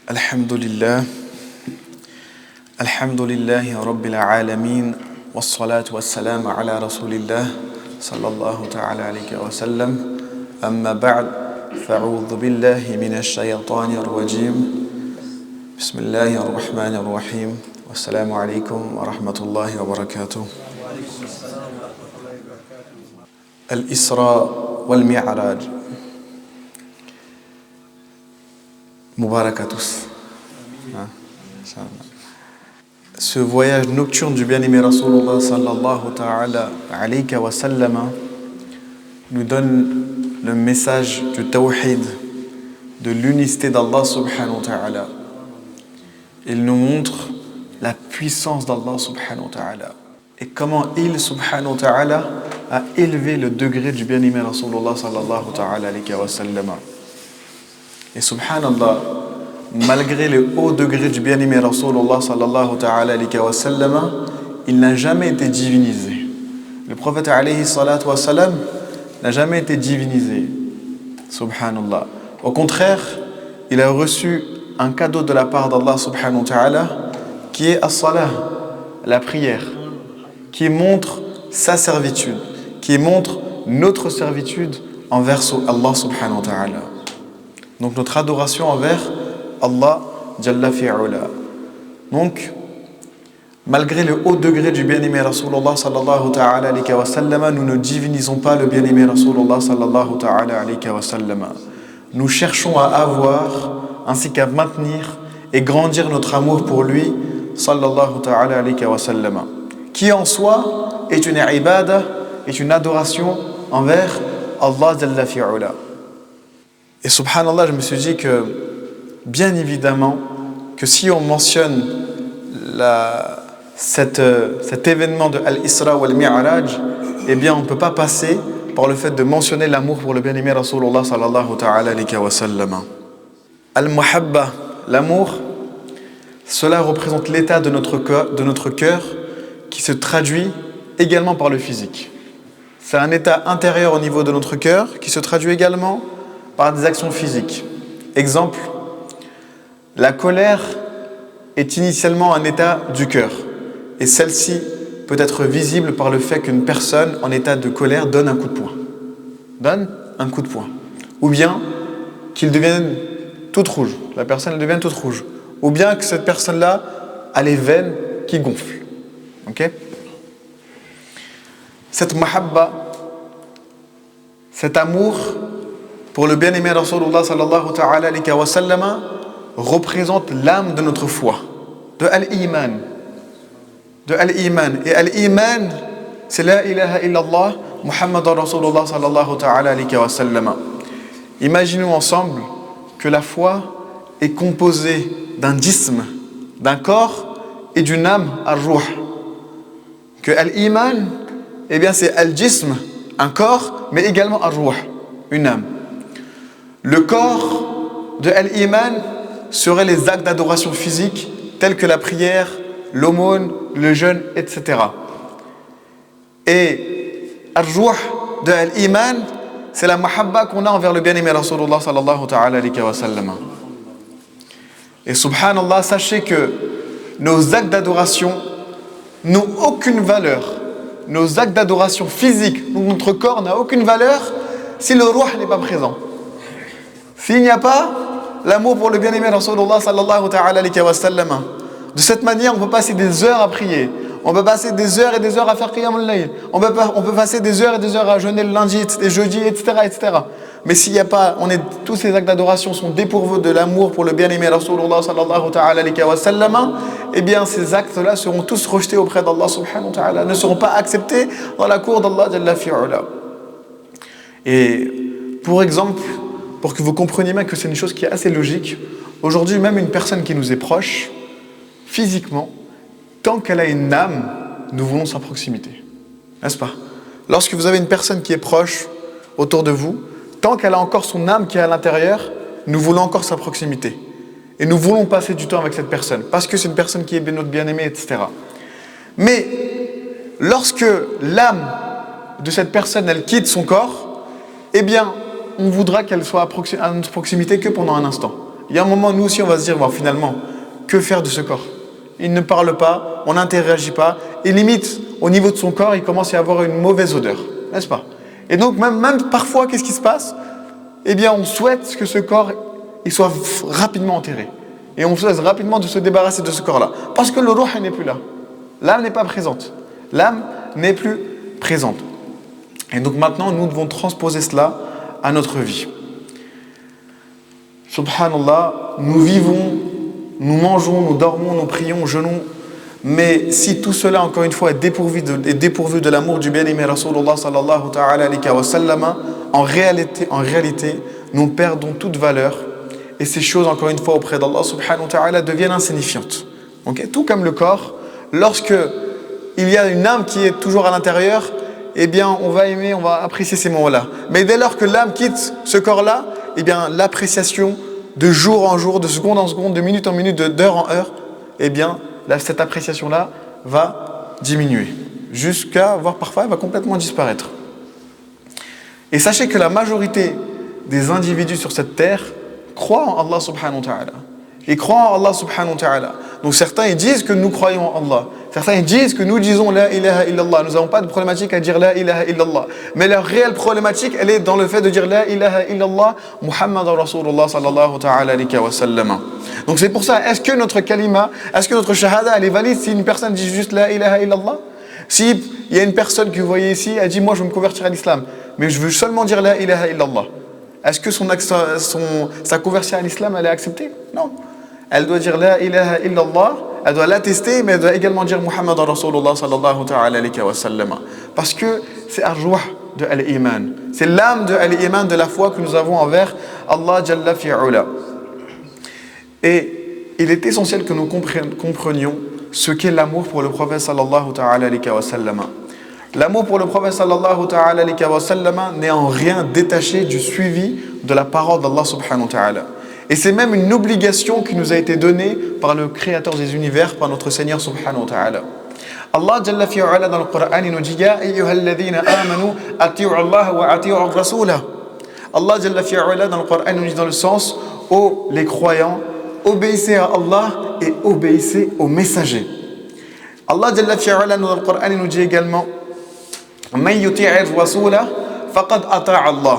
Alhamdulillah, alhamdulillahi rabbil alamin, wassalatu wassalamu ala rasulillah, sallallahu ta'ala alayhi wa sallam, amma ba'd, fa'udhu billahi minash shaytanir rajim, bismillahir rahmanir rahim, wassalamu alaykum wa rahmatullahi wa barakatuh. Al-Isra wal-Mi'raj. Mubarak à tous. Ce voyage nocturne du bien-aimé Rasulullah sallallahu ta'ala alayhi wa sallam nous donne le message du tawhid, de l'unicité d'Allah subhanahu wa ta'ala. Il nous montre la puissance d'Allah subhanahu wa ta'ala et comment il subhanahu wa ta'ala a élevé le degré du bien-aimé Rasulullah sallallahu ta'ala alayhi wa sallam. Et subhanallah, malgré le haut degré du bien-aimé Rasulullah sallallahu ta'ala alayhi wa sallam, il n'a jamais été divinisé. Le prophète alayhi salatu wa salam n'a jamais été divinisé. Subhanallah. Au contraire, il a reçu un cadeau de la part d'Allah subhanahu wa ta'ala qui est as-salah, la prière, qui montre sa servitude, qui montre notre servitude envers Allah subhanahu wa ta'ala. Donc notre adoration envers Allah Jalla fi'ula. Donc, malgré le haut degré du bien-aimé Rasulullah sallallahu ta'ala alayhi wa sallam, nous ne divinisons pas le bien-aimé Rasulullah sallallahu ta'ala alayhi wa sallam. Nous cherchons à avoir, ainsi qu'à maintenir et grandir notre amour pour lui sallallahu ta'ala alayhi wa sallam, qui en soi est une ibadah, est une adoration envers Allah Jalla fi'ula. Et subhanallah, je me suis dit que, bien évidemment, que si on mentionne cet événement de Al-Isra wal-Mi'raj, eh bien, on ne peut pas passer par le fait de mentionner l'amour pour le bien-aimé Rasulullah sallallahu ta'ala alayhi wa sallam. Al-Muhabba, l'amour, cela représente l'état de notre cœur qui se traduit également par le physique. C'est un état intérieur au niveau de notre cœur qui se traduit également par des actions physiques. Exemple, la colère est initialement un état du cœur et celle-ci peut être visible par le fait qu'une personne en état de colère donne un coup de poing. Donne un coup de poing. Ou bien qu'il devienne toute rouge. La personne elle devient toute rouge. Ou bien que cette personne-là a les veines qui gonflent. Ok ? Cette mahabba, cet amour pour le bien-aimé Rasulullah sallallahu ta'ala alayhi wa sallam représente l'âme de notre foi, de Al-Iman. Et Al-Iman, c'est la ilaha illallah, Muhammadur Rasulullah sallallahu ta'ala alayhi wa sallam. Imaginons ensemble que la foi est composée d'un jism, d'un corps et d'une âme, ar-ruh. Que Al-Iman, eh bien c'est Al-Jism, un corps, mais également ar-ruh, une âme. Le corps de Al-Iman seraient les actes d'adoration physique tels que la prière, l'aumône, le jeûne, etc. Et Ar-Ruh de Al-Iman, c'est la mahabba qu'on a envers le bien-aimé Rasulullah sallallahu ta'ala alayhi wa sallam. Et subhanallah, sachez que nos actes d'adoration n'ont aucune valeur. Nos actes d'adoration physique, notre corps n'a aucune valeur si le ruh n'est pas présent. S'il n'y a pas l'amour pour le bien-aimé Rasulullah sallallahu ta'ala alayhi wa sallam. De cette manière, on peut passer des heures à prier. On peut passer des heures et des heures à faire qiyam al-layl. On peut passer des heures et des heures à jeûner le lundi, et jeudi, etc., etc. Mais s'il n'y a pas, tous ces actes d'adoration sont dépourvus de l'amour pour le bien-aimé Rasulullah sallallahu ta'ala alayhi wa sallam, eh bien ces actes-là seront tous rejetés auprès d'Allah subhanahu wa ta'ala, ne seront pas acceptés dans la cour d'Allah jalla fi'ula. Et pour exemple, pour que vous compreniez bien que c'est une chose qui est assez logique, aujourd'hui même une personne qui nous est proche, physiquement, tant qu'elle a une âme, nous voulons sa proximité. N'est-ce pas ? Lorsque vous avez une personne qui est proche autour de vous, tant qu'elle a encore son âme qui est à l'intérieur, nous voulons encore sa proximité. Et nous voulons passer du temps avec cette personne, parce que c'est une personne qui est notre bien-aimé, etc. Mais lorsque l'âme de cette personne, elle quitte son corps, eh bien, on voudra qu'elle soit à notre proximité que pendant un instant. Il y a un moment, nous aussi, on va se dire, bon, finalement, que faire de ce corps? Il ne parle pas, on n'interagit pas, et limite, au niveau de son corps, il commence à y avoir une mauvaise odeur, n'est-ce pas? Et donc, même parfois, qu'est-ce qui se passe? Eh bien, on souhaite que ce corps il soit rapidement enterré. Et on souhaite rapidement de se débarrasser de ce corps-là. Parce que le ruh n'est plus là. L'âme n'est pas présente. L'âme n'est plus présente. Et donc maintenant, nous devons transposer cela à notre vie. Subhanallah, nous vivons, nous mangeons, nous dormons, nous prions, jeûnons. Mais si tout cela, encore une fois, est dépourvu de l'amour du bien-aimé Rasulullah sallallahu ta'ala alayhi wa sallam, en réalité, nous perdons toute valeur. Et ces choses, encore une fois, auprès d'Allah subhanahu wa ta'ala, deviennent insignifiantes. Okay? Tout comme le corps, lorsque il y a une âme qui est toujours à l'intérieur, eh bien, on va aimer, on va apprécier ces moments-là. Mais dès lors que l'âme quitte ce corps-là, eh bien, l'appréciation de jour en jour, de seconde en seconde, de minute en minute, d'heure en heure, eh bien, cette appréciation-là va diminuer. Jusqu'à, voire parfois, elle va complètement disparaître. Et sachez que la majorité des individus sur cette terre croient en Allah subhanahu wa ta'ala. Ils croient en Allah subhanahu wa ta'ala. Donc certains ils disent que nous croyons en Allah. Certains ils disent que nous disons la ilaha illallah. Nous n'avons pas de problématique à dire la ilaha illallah. Mais leur réelle problématique, elle est dans le fait de dire la ilaha illallah Muhammad Rasulullah sallallahu ta'ala alayhi wa sallam. Donc c'est pour ça, est-ce que notre kalima, est-ce que notre shahada, elle est valide si une personne dit juste la ilaha illallah? Si il y a une personne que vous voyez ici, elle dit moi je veux me convertir à l'islam, mais je veux seulement dire la ilaha illallah. Est-ce que sa conversion à l'islam, elle est acceptée? Non. Elle doit dire la ilaha illallah, elle doit l'attester, mais elle doit également dire Muhammad Rasulullah sallallahu ta'ala alayhi wa sallam. Parce que c'est arjouah de al-iman. C'est l'âme de al-iman, de la foi que nous avons envers Allah Jalla fi'ula. Et il est essentiel que nous comprenions ce qu'est l'amour pour le prophète sallallahu ta'ala alayhi wa sallam. L'amour pour le prophète sallallahu ta'ala alayhi wa sallam n'est en rien détaché du suivi de la parole d'Allah subhanahu wa ta'ala. Et c'est même une obligation qui nous a été donnée par le créateur des univers, par notre Seigneur subhanahu wa ta'ala. Allah Jalla fi'ala dans le Coran, il nous dit Ya ayyuhalladhina amanu ati'u Allah wa ati'u rasulah. Allah Jalla fi'ala dans le Coran, il nous dit dans le sens ô les croyants, obéissez à Allah et obéissez aux messagers. Allah Jalla fi'ala dans le Coran, il nous dit également Man yuti'ir rasula faqad ata'a Allah.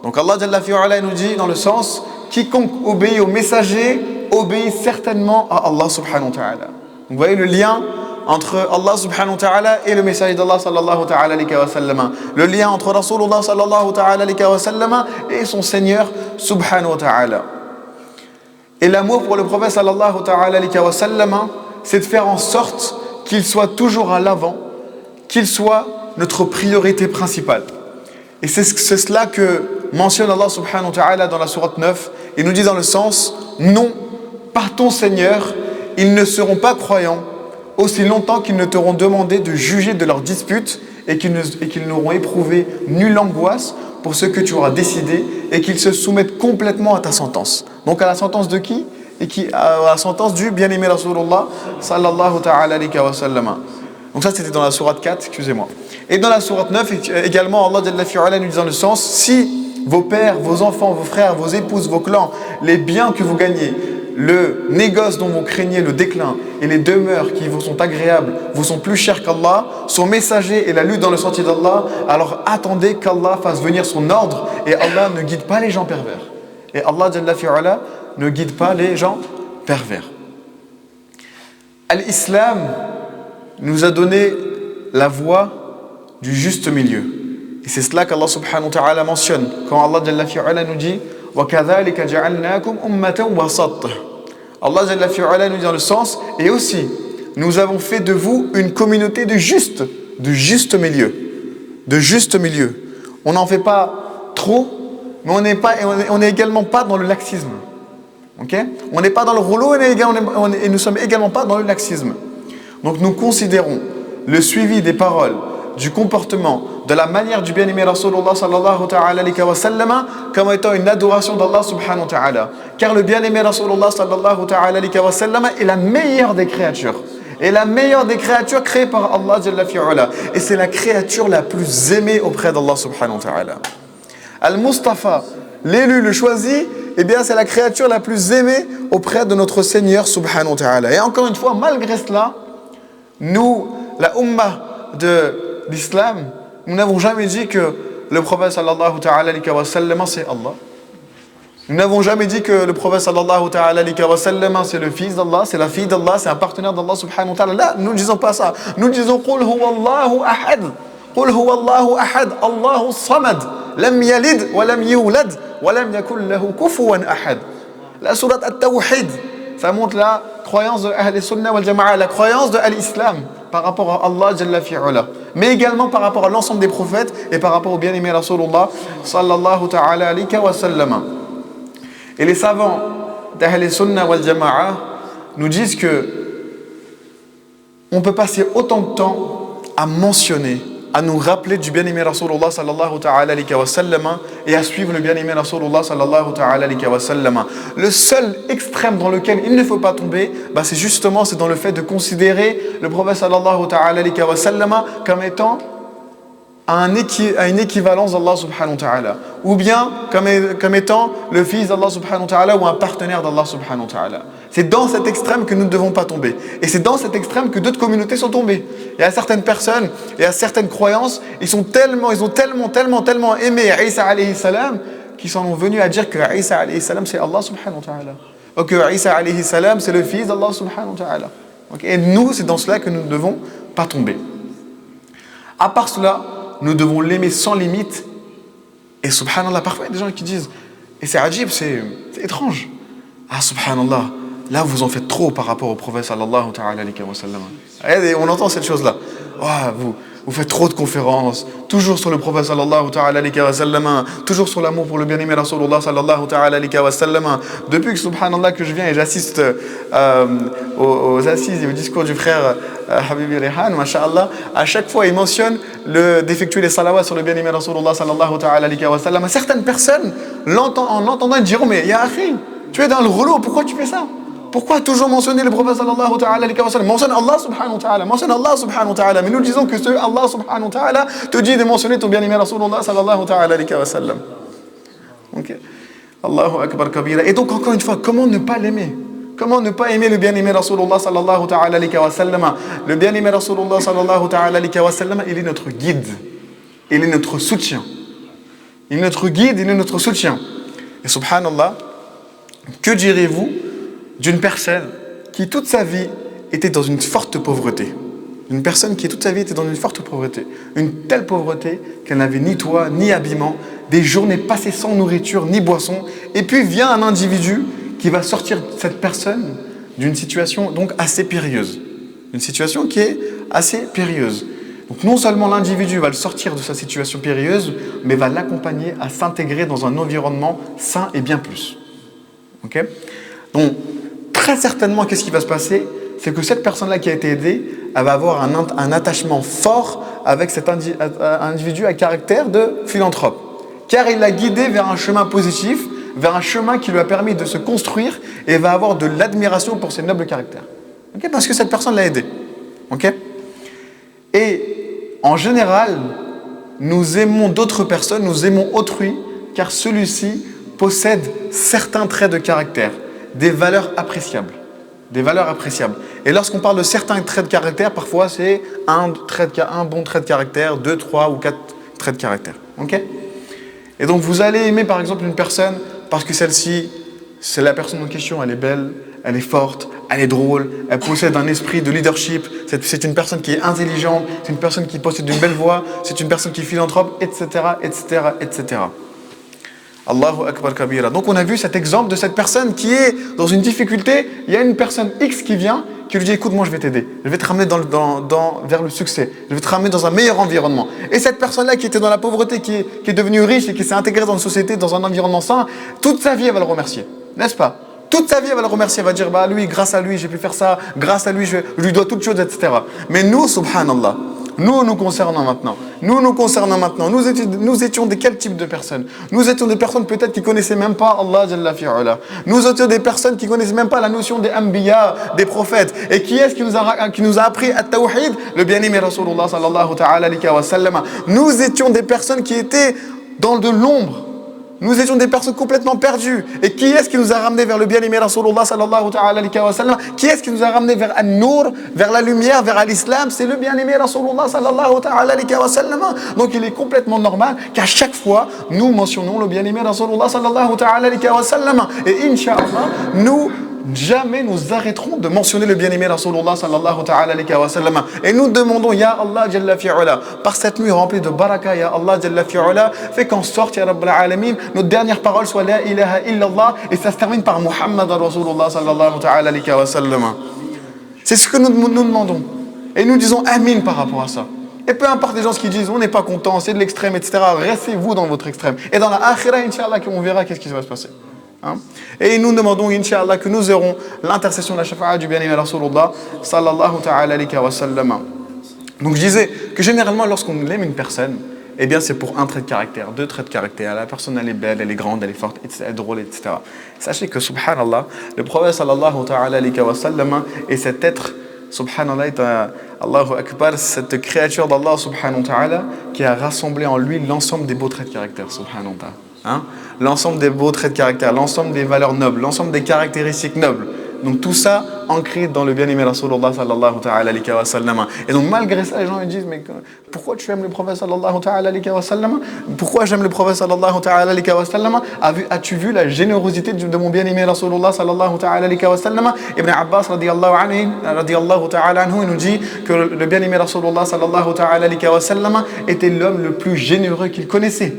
Donc Allah Jalla fi'ala nous dit dans le sens quiconque obéit au messager obéit certainement à Allah subhanahu wa ta'ala. Vous voyez le lien entre Allah subhanahu wa ta'ala et le messager d'Allah sallallahu ta'ala alayhi wa sallam. Le lien entre Rasulullah sallallahu ta'ala alayhi wa sallam et son Seigneur subhanahu wa ta'ala. Et l'amour pour le prophète sallallahu ta'ala alayhi wa sallam, c'est de faire en sorte qu'il soit toujours à l'avant, qu'il soit notre priorité principale. Et c'est cela que mentionne Allah subhanahu wa ta'ala dans la sourate 9. Il nous dit dans le sens, non, par ton Seigneur, ils ne seront pas croyants aussi longtemps qu'ils ne t'auront demandé de juger de leurs disputes et qu'ils n'auront éprouvé nulle angoisse pour ce que tu auras décidé et qu'ils se soumettent complètement à ta sentence. Donc à la sentence de qui? À la sentence du bien-aimé Rasulullah sallallahu ta'ala alayhi wa sallam. Donc ça c'était dans la sourate 4, excusez-moi. Et dans la sourate 9 également, Allah Jalla fi'ala nous dit dans le sens, si vos pères, vos enfants, vos frères, vos épouses, vos clans, les biens que vous gagnez, le négoce dont vous craignez le déclin et les demeures qui vous sont agréables vous sont plus chers qu'Allah, son messager et la lutte dans le sentier d'Allah, alors attendez qu'Allah fasse venir son ordre et Allah ne guide pas les gens pervers. Et Allah Jalla fi'ala ne guide pas les gens pervers. L'Islam nous a donné la voie du juste milieu. Et c'est cela qu'Allah subhanahu wa ta'ala mentionne quand Allah Jalla fi'ala nous dit وَكَذَلِكَ جَعَلْنَاكُمْ أُمَّةً وَسَطًا. Allah Jalla fi'ala nous dit dans le sens et aussi nous avons fait de vous une communauté de juste milieu. De juste milieu. On n'en fait pas trop, mais on n'est également pas dans le laxisme. Okay? On n'est pas dans le rouleau et nous sommes également pas dans le laxisme. Donc nous considérons le suivi des paroles, du comportement, de la manière du bien-aimé Rasulullah sallallahu ta'ala alayhi wa sallam comme étant une adoration d'Allah subhanahu wa ta'ala. Car le bien-aimé Rasulullah sallallahu ta'ala alayhi wa sallam est la meilleure des créatures. Et la meilleure des créatures créées par Allah Jalla fi'ala. Et c'est la créature la plus aimée auprès d'Allah subhanahu wa ta'ala. Al-Mustafa, l'élu, le choisi, eh bien c'est la créature la plus aimée auprès de notre Seigneur subhanahu wa ta'ala. Et encore une fois, malgré cela, nous, la ummah de l'islam, nous n'avons jamais dit que le prophète sallallahu ta'ala alayhi wa sallam c'est Allah. Nous n'avons jamais dit que le prophète sallallahu ta'ala alayhi wa sallam c'est le fils d'Allah, c'est la fille d'Allah, c'est un partenaire d'Allah subhanahu wa ta'ala. Là, nous ne disons pas ça. Nous disons Qul huwa Allahu ahad. Qul huwa Allahu ahad. Allahu samad. Lam yalid wa lam yulad wa lam yakul lahu kufuwan ahad. La sourate At-Tawhid, ça montre la croyance de Ahl Sunnah wal Jama'a, la croyance de l'islam par rapport à Allah Jalla fi'ala, mais également par rapport à l'ensemble des prophètes et par rapport au bien-aimé Rasulullah sallallahu ta'ala alayhi wa sallam. Et les savants d'Ahl Sunnah wal Jama'a nous disent que on peut passer autant de temps à mentionner, à nous rappeler du bien-aimé Rasulullah sallallahu ta'ala alayhi wa sallam et à suivre le bien-aimé Rasulullah sallallahu ta'ala alayhi wa sallam. Le seul extrême dans lequel il ne faut pas tomber, c'est dans le fait de considérer le prophète sallallahu ta'ala alayhi wa sallam comme étant à une équivalence d'Allah subhanahu wa ta'ala, ou bien comme étant le fils d'Allah subhanahu wa ta'ala ou un partenaire d'Allah subhanahu wa ta'ala. C'est dans cet extrême que nous ne devons pas tomber. Et c'est dans cet extrême que d'autres communautés sont tombées. Il y a certaines personnes, il y a certaines croyances, ils ont tellement aimé Isa alayhi salam qu'ils sont venus à dire que Isa alayhi salam c'est Allah subhanahu wa ta'ala. Ou que Isa alayhi salam c'est le fils d'Allah subhanahu wa ta'ala. Et nous, c'est dans cela que nous ne devons pas tomber. À part cela, nous devons l'aimer sans limite. Et subhanallah, parfois il y a des gens qui disent, et c'est ajib, c'est étrange. Ah subhanallah, là vous en faites trop par rapport au prophète sallallahu ta'ala alayhi wa sallam. Et on entend cette chose-là. Oh, vous faites trop de conférences, toujours sur le prophète sallallahu ta'ala alayhi wa sallam, toujours sur l'amour pour le bien-aimé Rasulullah sallallahu ta'ala alayhi wa sallam. Depuis que subhanallah que je viens et j'assiste aux assises et au discours du frère Habibi Rehan, masha'Allah, à chaque fois il mentionne d'effectuer les salawats sur le bien-aimé Rasulullah sallallahu ta'ala alayhi wa sallam. Certaines personnes, en l'entendant, ils diront, mais ya akhi, tu es dans le rouleau, pourquoi tu fais ça? Pourquoi toujours mentionner le prophète sallallahu ta'ala alayhi wa sallam? Mentionne Allah subhanahu wa ta'ala, mentionne Allah subhanahu wa ta'ala. Mais nous disons que Allah subhanahu wa ta'ala te dit de mentionner ton bien-aimé Rasulullah sallallahu ta'ala alayhi wa sallam. Ok. Allahu akbar kabira. Et donc encore une fois, comment ne pas l'aimer? Comment ne pas aimer le bien-aimé Rasulullah sallallahu ta'ala alayhi wa sallam? Le bien-aimé Rasulullah sallallahu ta'ala alayhi wa sallam, il est notre guide. Il est notre soutien. Il est notre guide, il est notre soutien. Et subhanallah, que direz-vous d'une personne qui toute sa vie était dans une forte pauvreté? Une personne qui toute sa vie était dans une forte pauvreté. Une telle pauvreté qu'elle n'avait ni toit, ni habillement, des journées passées sans nourriture, ni boisson. Et puis vient un individu qui va sortir cette personne d'une situation donc assez périlleuse. Une situation qui est assez périlleuse. Donc non seulement l'individu va le sortir de sa situation périlleuse, mais va l'accompagner à s'intégrer dans un environnement sain et bien plus. Ok? Donc, très certainement, qu'est-ce qui va se passer? C'est que cette personne-là qui a été aidée, elle va avoir un attachement fort avec cet individu à caractère de philanthrope. Car il l'a guidé vers un chemin positif, vers un chemin qui lui a permis de se construire et va avoir de l'admiration pour ses nobles caractères. Okay? Parce que cette personne l'a aidé. Okay? Et en général, nous aimons d'autres personnes, nous aimons autrui, car celui-ci possède certains traits de caractère, des valeurs appréciables. Des valeurs appréciables. Et lorsqu'on parle de certains traits de caractère, parfois c'est un bon trait de caractère, 2, 3 ou 4 traits de caractère. Okay? Et donc vous allez aimer par exemple une personne parce que celle-ci, c'est la personne en question, elle est belle, elle est forte, elle est drôle, elle possède un esprit de leadership, c'est une personne qui est intelligente, c'est une personne qui possède une belle voix, c'est une personne qui est philanthrope, etc., etc., etc. Allahu Akbar Kabira. Donc on a vu cet exemple de cette personne qui est dans une difficulté. Il y a une personne X qui vient, qui lui dit écoute, moi je vais t'aider, je vais te ramener vers le succès, je vais te ramener dans un meilleur environnement. Et cette personne-là qui était dans la pauvreté, qui est devenue riche et qui s'est intégrée dans une société, dans un environnement sain, toute sa vie elle va le remercier, n'est-ce pas? Toute sa vie elle va le remercier, elle va dire bah lui, grâce à lui j'ai pu faire ça, grâce à lui je lui dois toutes choses, etc. Mais nous, subhanallah, nous concernant maintenant. Nous étions de quel type de personnes? Nous étions des personnes peut-être qui connaissaient même pas Allah Jalla fi'ala. Nous étions des personnes qui connaissaient même pas la notion des anbiya, des prophètes. Et qui est-ce qui nous a appris at-tawhid? Le bien-aimé Rasulullah sallallahu ta'ala alayhi wa sallam. Nous étions des personnes qui étaient dans de l'ombre. Nous étions des personnes complètement perdues. Et qui est-ce qui nous a ramenés vers le bien-aimé Rasulullah sallallahu ta'ala alayhi wa sallam? Qui est-ce qui nous a ramenés vers An-Nur, vers la lumière, vers l'islam? C'est le bien-aimé Rasulullah sallallahu ta'ala alayhi wa sallam. Donc il est complètement normal qu'à chaque fois, nous mentionnons le bien-aimé Rasulullah sallallahu ta'ala alayhi wa sallam. Et Inch'Allah, nous jamais nous arrêterons de mentionner le bien-aimé Rasulullah sallallahu ta'ala alayhi wa sallam. Et nous demandons, Ya Allah Jalla fi'ula, par cette nuit remplie de baraka, Ya Allah Jalla fi'ula, fais qu'en sorte, Ya Rabbal Alamin, notre dernière parole soit La ilaha illallah, et ça se termine par Muhammad Rasulullah sallallahu ta'ala alayhi wa sallam. C'est ce que nous demandons. Et nous disons Amin par rapport à ça. Et peu importe les gens qui disent, on n'est pas content, c'est de l'extrême, etc. Restez-vous dans votre extrême. Et dans la akhira, Inch'Allah, on verra qu'est-ce qui va se passer. Et nous demandons, Inch'Allah, que nous aurons l'intercession de la shafa'a du bien-aimé Rasulullah sallallahu ta'ala alayhi wa sallam. Donc je disais que généralement, lorsqu'on aime une personne, eh bien c'est pour un trait de caractère, deux traits de caractère. La personne, elle est belle, elle est grande, elle est forte, elle est drôle, etc. Sachez que, subhanallah, le prophète sallallahu ta'ala alayhi wa sallam est cet être, subhanallah, Allahu Akbar, cette créature d'Allah subhanahu wa ta'ala qui a rassemblé en lui l'ensemble des beaux traits de caractère, subhanahu wa ta'ala. L'ensemble des beaux traits de caractère, l'ensemble des valeurs nobles, l'ensemble des caractéristiques nobles. Donc tout ça ancré dans le bien-aimé Rasulullah sallallahu ta'ala alayhi wa sallam. Et donc malgré ça, les gens ils disent, mais pourquoi tu aimes le prophète sallallahu ta'ala alayhi wa sallam? Pourquoi j'aime le prophète sallallahu ta'ala alayhi wa sallam? As-tu vu la générosité de mon bien-aimé Rasulullah sallallahu ta'ala alayhi wa sallam? Ibn Abbas radiyallahu ta'ala anhu, il nous dit que le bien-aimé Rasulullah sallallahu ta'ala alayhi wa sallam était l'homme le plus généreux qu'il connaissait.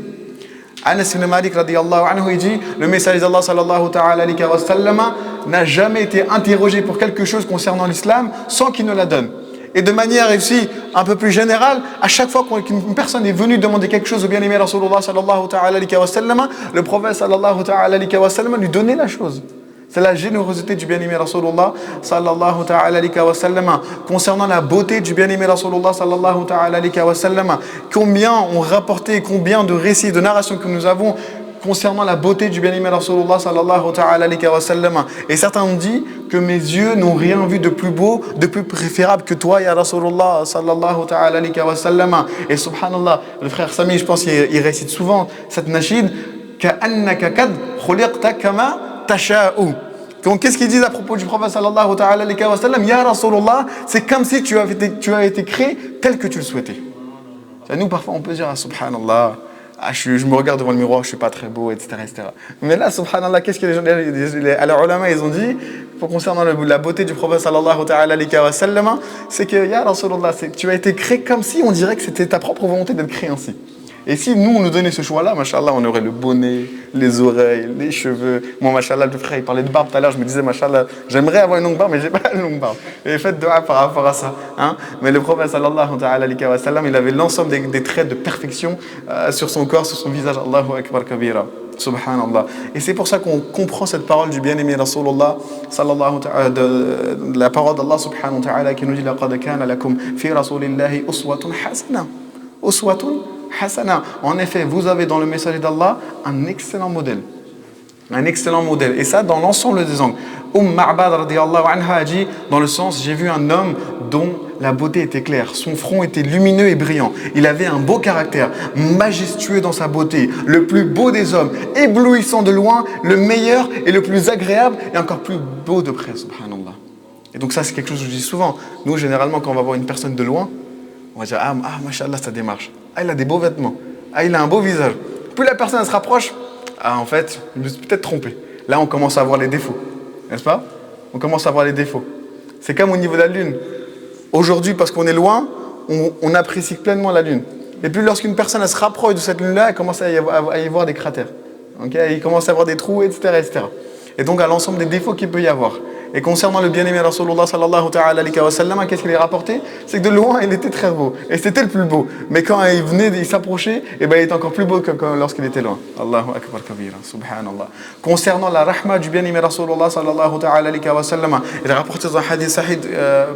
Anas ibn Malik radiyallahu anhu, il dit, le messager d'Allah sallallahu ta'ala alayhi wa sallam n'a jamais été interrogé pour quelque chose concernant l'islam sans qu'il ne la donne. Et de manière aussi un peu plus générale, à chaque fois qu'une personne est venue demander quelque chose au bien-aimé Rasulullah sallallahu ta'ala alayhi wa sallam, le prophète sallallahu ta'ala alayhi wa sallam lui donnait la chose. C'est la générosité du bien-aimé Rasulullah sallallahu ta'ala alayhi wa sallam. Concernant la beauté du bien-aimé Rasulullah sallallahu ta'ala alayhi wa sallam, combien on rapporté, combien de récits, de narrations que nous avons concernant la beauté du bien-aimé Rasulullah sallallahu ta'ala alayhi wa sallam. Et certains ont dit que mes yeux n'ont rien vu de plus beau, de plus préférable que toi, ya Rasulullah sallallahu ta'ala alayhi wa sallam. Et subhanallah, le frère Sami, je pense qu'il récite souvent cette nashid, ka'annaka kad khuliqta kama tasha'u. Donc qu'est-ce qu'ils disent à propos du prophète sallallahu ta'ala alayhi wa sallam? Ya Rasulullah, c'est comme si tu as été créé tel que tu le souhaitais. Nous parfois on peut dire, ah, subhanallah, je me regarde devant le miroir, je suis pas très beau, etc., etc. Mais là, subhanallah, qu'est-ce que les ulama ils ont dit concernant la beauté du prophète sallallahu ta'ala alayhi wa sallam? C'est que, ya Rasulullah, tu as été créé comme si on dirait que c'était ta propre volonté d'être créé ainsi. Et si nous, on nous donnait ce choix-là, mashallah, on aurait le bonnet, les oreilles, les cheveux. Moi, mashallah, le frère, il parlait de barbe tout à l'heure, je me disais, mashallah, j'aimerais avoir une longue barbe, mais j'ai pas une longue barbe. Et faites dua par rapport à ça. Mais le prophète, sallallahu alayhi wa sallam, il avait l'ensemble des traits de perfection sur son corps, sur son visage. Allahu akbar kabira. Subhanallah. Et c'est pour ça qu'on comprend cette parole du bien-aimé Rasulullah, sallallahu ta'ala, de la parole d'Allah subhanahu wa ta'ala, qui nous dit, laqad kana lakum fi rasulillahi uswatun hasana. Uswatun hasana. En effet, vous avez dans le messager d'Allah un excellent modèle. Un excellent modèle. Et ça, dans l'ensemble des angles. Ma'bad radiyallahu anha a dit, dans le sens, j'ai vu un homme dont la beauté était claire. Son front était lumineux et brillant. Il avait un beau caractère, majestueux dans sa beauté, le plus beau des hommes, éblouissant de loin, le meilleur et le plus agréable et encore plus beau de près, subhanallah. Et donc ça, c'est quelque chose que je dis souvent. Nous, généralement, quand on va voir une personne de loin, on va dire, ah, mashallah, ça démarche. Ah, il a des beaux vêtements. Ah, il a un beau visage. Plus la personne elle se rapproche, ah, en fait, je me suis peut-être trompé. Là, on commence à voir les défauts. N'est-ce pas? On commence à voir les défauts. C'est comme au niveau de la lune. Aujourd'hui, parce qu'on est loin, on apprécie pleinement la lune. Et puis, lorsqu'une personne elle se rapproche de cette lune-là, elle commence à y voir des cratères. Okay? Il commence à avoir des trous, etc., etc. Et donc, à l'ensemble des défauts qu'il peut y avoir. Et concernant le bien-aimé Rasulullah sallallahu ta'ala alayhi wa sallam, qu'est-ce qu'il est rapporté? C'est que de loin, il était très beau. Et c'était le plus beau. Mais quand il venait, il s'approchait, il était encore plus beau que lorsqu'il était loin. Allahu akbar kabira, subhanallah. Concernant la rahma du bien-aimé Rasulullah sallallahu ta'ala alayhi wa sallam, il est rapporté dans un hadith sahih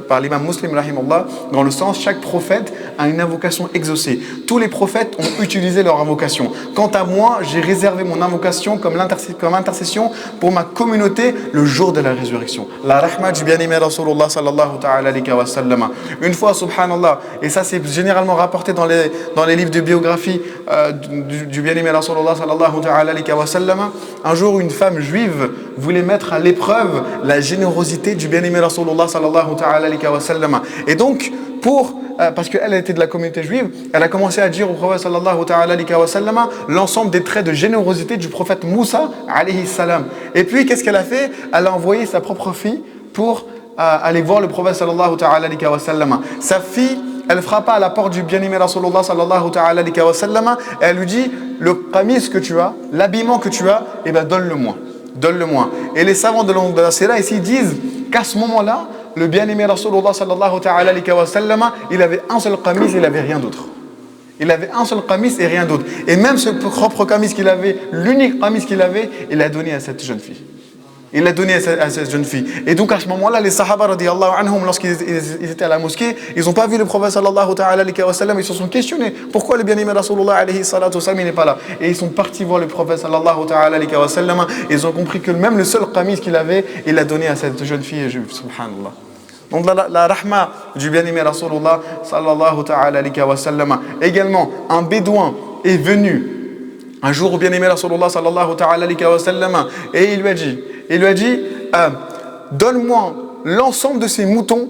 par l'imam Muslim, rahimahullah, dans le sens, chaque prophète a une invocation exaucée. Tous les prophètes ont utilisé leur invocation. Quant à moi, j'ai réservé mon invocation comme intercession pour ma communauté le jour de la résurrection. La rahma du bien-aimé Rasulullah sallallahu ta'ala alayhi wa sallam. Une fois, subhanallah, et ça c'est généralement rapporté dans les livres de biographie du bien-aimé Rasulullah sallallahu ta'ala alayhi wa sallam, un jour une femme juive voulait mettre à l'épreuve la générosité du bien-aimé Rasulullah sallallahu ta'ala alayhi wa sallam. Et donc, parce qu'elle était de la communauté juive, elle a commencé à dire au prophète sallallahu ta'ala alayhi wa sallam l'ensemble des traits de générosité du prophète Moussa alayhi salam. Et puis, qu'est-ce qu'elle a fait? Elle a envoyé sa propre fille pour aller voir le prophète sallallahu ta'ala alayhi wa sallam. Sa fille, elle frappa à la porte du bien-aimé Rasulullah sallallahu ta'ala alayhi wa sallam et elle lui dit, le qamis que tu as, l'habillement que tu as, eh ben donne-le-moi. Donne-le-moi. Et les savants de la Sira ici disent qu'à ce moment-là, le bien-aimé Rasulullah sallallahu ta'ala alayhi wa sallam, il avait un seul qamis, il n'avait rien d'autre. Il avait un seul qamis et rien d'autre. Et même ce propre qamis qu'il avait, l'unique qamis qu'il avait, il l'a donné à cette jeune fille. Il l'a donné à cette jeune fille. Et donc à ce moment-là, les sahaba radiyallahu anhum, lorsqu'ils étaient à la mosquée, ils n'ont pas vu le prophète sallallahu ta'ala alayhi wa sallam, ils se sont questionnés pourquoi le bien-aimé Rasulullah alayhi salatu wa sallam il n'est pas là. Et ils sont partis voir le prophète sallallahu ta'ala alayhi wa sallam, et ils ont compris que même le seul qamis qu'il avait, il l'a donné à cette jeune fille juive. Subhanallah. Donc la rahma du bien-aimé Rasulullah sallallahu ta'ala alayhi wa sallam. Également, un bédouin est venu un jour au bien-aimé Rasulullah sallallahu ta'ala alayhi wa sallam, et il lui a dit, donne-moi l'ensemble de ces moutons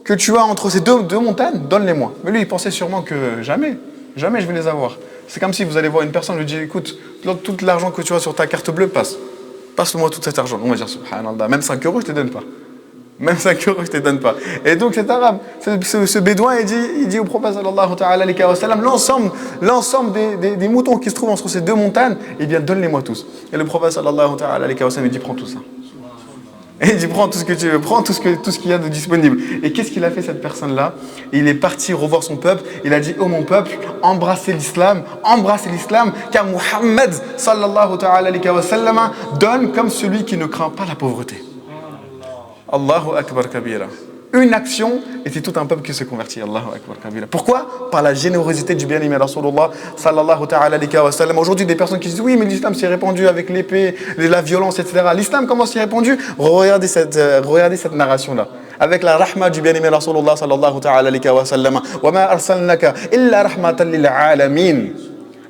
que tu as entre ces deux montagnes, donne-les-moi. Mais lui, il pensait sûrement que jamais je vais les avoir. C'est comme si vous allez voir une personne, lui dit, écoute, tout l'argent que tu as sur ta carte bleue, passe-moi tout cet argent. On va dire, subhanallah, même 5 euros, je ne te donne pas. Même 5 euros, je ne te donne pas. Et donc cet arabe, ce bédouin, il dit au prophète sallallahu ta'ala alayhi wa sallam, l'ensemble des moutons qui se trouvent entre ces deux montagnes, eh bien donne-les-moi tous. Et le prophète sallallahu ta'ala alayhi wa sallam, il dit, prends tout ça. Et il dit, prends tout ce que tu veux, prends tout ce qu'il y a de disponible. Et qu'est-ce qu'il a fait cette personne-là? Il est parti revoir son peuple, il a dit, oh mon peuple, embrassez l'islam, car Muhammad sallallahu ta'ala alayhi wa sallam donne comme celui qui ne craint pas la pauvreté. Allahu Akbar Kabira. Une action et c'est tout un peuple qui se convertit. Allahu Akbar Kabira. Pourquoi? Par la générosité du bien-aimé Rasulullah sallallahu ta'ala alayhi wa sallam. Aujourd'hui, des personnes qui disent oui, mais l'islam s'est répandu avec l'épée, la violence, etc. L'islam, comment s'est répandu? Regardez cette narration-là. Avec la rahma du bien-aimé Rasulullah sallallahu ta'ala alayhi wa sallam. Wa ma arsalnaka illa rahmatan lil alamin.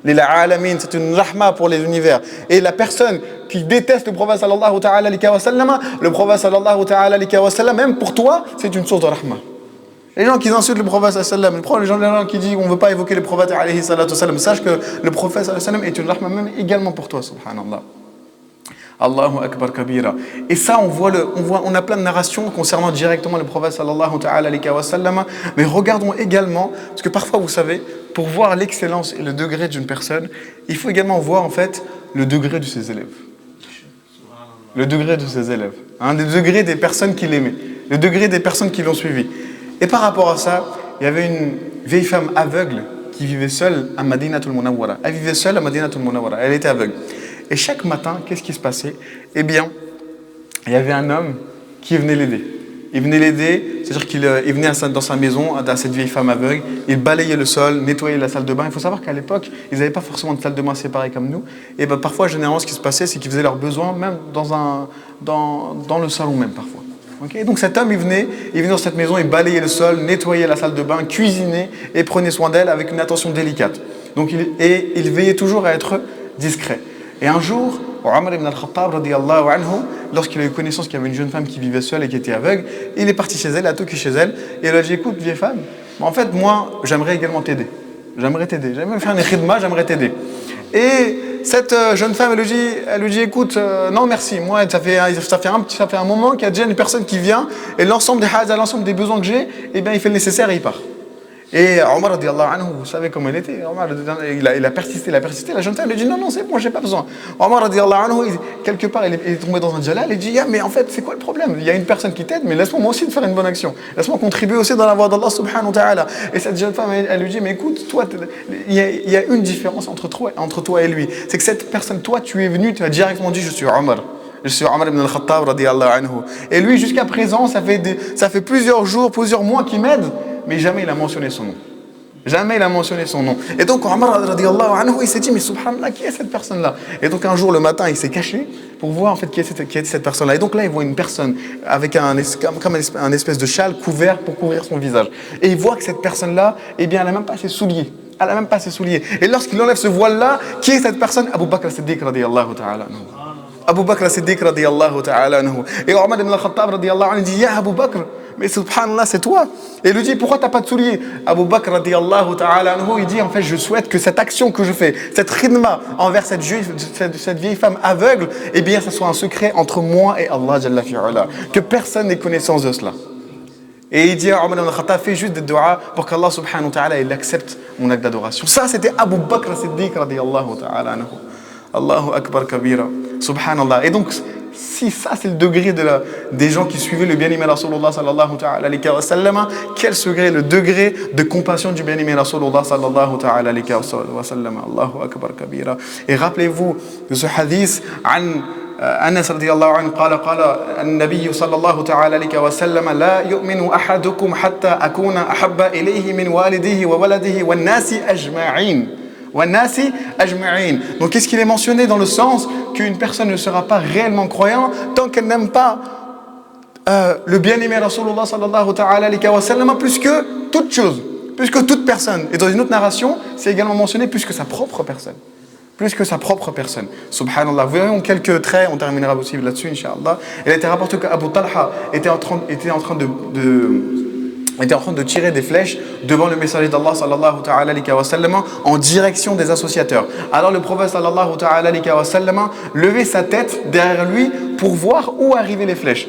Lil alamin, c'est une rahma pour les univers. Et la personne qui déteste le prophète sallallahu ta'ala alayhi wa sallam, le prophète sallallahu ta'ala alayhi wa sallam, même pour toi, c'est une source de rahma. Les gens qui insultent le prophète sallallahu alayhi wa sallam, les gens qui disent on ne veut pas évoquer le prophète alayhi wa sallam, sache que le prophète sallallahu alayhi wa sallam est une rahma même également pour toi, subhanallah. Allahu Akbar Kabira. Et ça, on a plein de narrations concernant directement le prophète sallallahu ta'ala alayhi wa sallam. Mais regardons également, parce que parfois, vous savez, pour voir l'excellence et le degré d'une personne, il faut également voir en fait le degré de ses élèves. Le degré de ses élèves. Le degré des personnes qui l'aimaient. Le degré des personnes qui l'ont suivi. Et par rapport à ça, il y avait une vieille femme aveugle qui vivait seule à Madinatul Munawwara. Elle vivait seule à Madinatul Munawwara. Elle était aveugle. Et chaque matin, qu'est-ce qui se passait? Eh bien, il y avait un homme qui venait l'aider. Il venait l'aider, c'est-à-dire qu'il venait dans sa maison, à cette vieille femme aveugle, il balayait le sol, nettoyait la salle de bain. Il faut savoir qu'à l'époque, ils n'avaient pas forcément de salle de bain séparée comme nous. Et ben, parfois, généralement, ce qui se passait, c'est qu'ils faisaient leurs besoins même dans le salon même parfois. Okay? Donc cet homme, il venait dans cette maison, il balayait le sol, nettoyait la salle de bain, cuisinait et prenait soin d'elle avec une attention délicate. Donc il veillait toujours à être discret. Et un jour, Omar ibn al-Khattab, radiyallahu anhu, lorsqu'il a eu connaissance qu'il y avait une jeune femme qui vivait seule et qui était aveugle, il est parti chez elle, il a toqué chez elle, et il a dit, écoute, vieille femme, en fait, moi, j'aimerais également t'aider. J'aimerais faire une khidma, j'aimerais t'aider. Et cette jeune femme, elle lui dit, écoute, non merci, moi, ça fait un moment qu'il y a déjà une personne qui vient, et l'ensemble des hajas, l'ensemble des besoins que j'ai, eh bien, il fait le nécessaire et il part. Et Omar radiyallahu anhu, vous savez comment il était. Omar, il a persisté. La jeune femme lui dit non, c'est bon, j'ai pas besoin. Omar radiyallahu anhu, quelque part, il est tombé dans un jalal. Il dit mais en fait, c'est quoi le problème? Il y a une personne qui t'aide, mais laisse-moi moi aussi de faire une bonne action. Laisse-moi contribuer aussi dans la voie d'Allah subhanahu wa ta'ala. Et cette jeune femme, elle lui dit mais écoute, toi, il y a une différence entre toi et lui. C'est que cette personne, toi, tu es venu, tu as directement dit je suis Omar. Je suis Omar ibn al-Khattab radiyallahu anhu. Et lui, jusqu'à présent, ça fait plusieurs jours, plusieurs mois qu'il m'aide. Mais jamais il a mentionné son nom. Jamais il a mentionné son nom. Et donc Omar radiallahu anhu, il s'est dit, mais subhanallah, qui est cette personne-là? Et donc un jour le matin, il s'est caché pour voir en fait qui est cette personne-là. Et donc là, il voit une personne avec comme un espèce de châle couvert pour couvrir son visage. Et il voit que cette personne-là, eh bien, elle n'a même pas ses souliers. Elle n'a même pas ses souliers. Et lorsqu'il enlève ce voile-là, qui est cette personne? Abu Bakr as-Siddiq radiallahu ta'ala anhu. Abu Bakr as-Siddiq radiallahu ta'ala anhu. Et Omar ibn al-Khattab radiallahu anhu dit, Ya Abu Bakr, mais subhanallah, c'est toi. Et il lui dit, pourquoi tu n'as pas de souliers? Abu Bakr radiallahu ta'ala anhu, il dit, en fait, je souhaite que cette action que je fais, cette khidma envers cette vieille femme aveugle, eh bien, ça soit un secret entre moi et Allah Jalla fi'ala. Que personne n'ait connaissance de cela. Et il dit à Omar ibn al-Khattab, fais juste des doigts pour qu'Allah subhanahu wa ta'ala il accepte mon acte d'adoration. Ça, c'était Abu Bakr as-Siddiq radiallahu ta'ala anhu. Allahu Akbar kabira. Subhanallah. Et donc, si ça c'est le degré des gens qui suivaient le bien-aimé Rasulullah sallallahu ta'ala alayhi wa sallam, quel serait le degré de compassion du bien-aimé Rasulullah sallallahu ta'ala alayhi wa sallam? Allahu Akbar kabira. Et rappelez-vous de ce hadith أنس رضي الله عنه قال النبي صلى الله تعالى عليه وسلم لا يؤمن أحدكم حتى أكون أحب إليه من والده وولده والناس أجمعين. Donc qu'est-ce qu'il est mentionné dans le sens qu'une personne ne sera pas réellement croyante tant qu'elle n'aime pas le bien-aimé Rasulullah sallallahu ta'ala alayhi wa sallam plus que toute chose, plus que toute personne. Et dans une autre narration, c'est également mentionné plus que sa propre personne. Plus que sa propre personne. Subhanallah. Vous verrez en quelques traits, on terminera aussi là-dessus, Inch'Allah. Il a été rapporté qu'Abu Talha était en train de tirer des flèches devant le messager d'Allah sallallahu ta'ala alayhi wa sallam en direction des associateurs. Alors le prophète sallallahu ta'ala alayhi wa sallam levait sa tête derrière lui pour voir où arrivaient les flèches.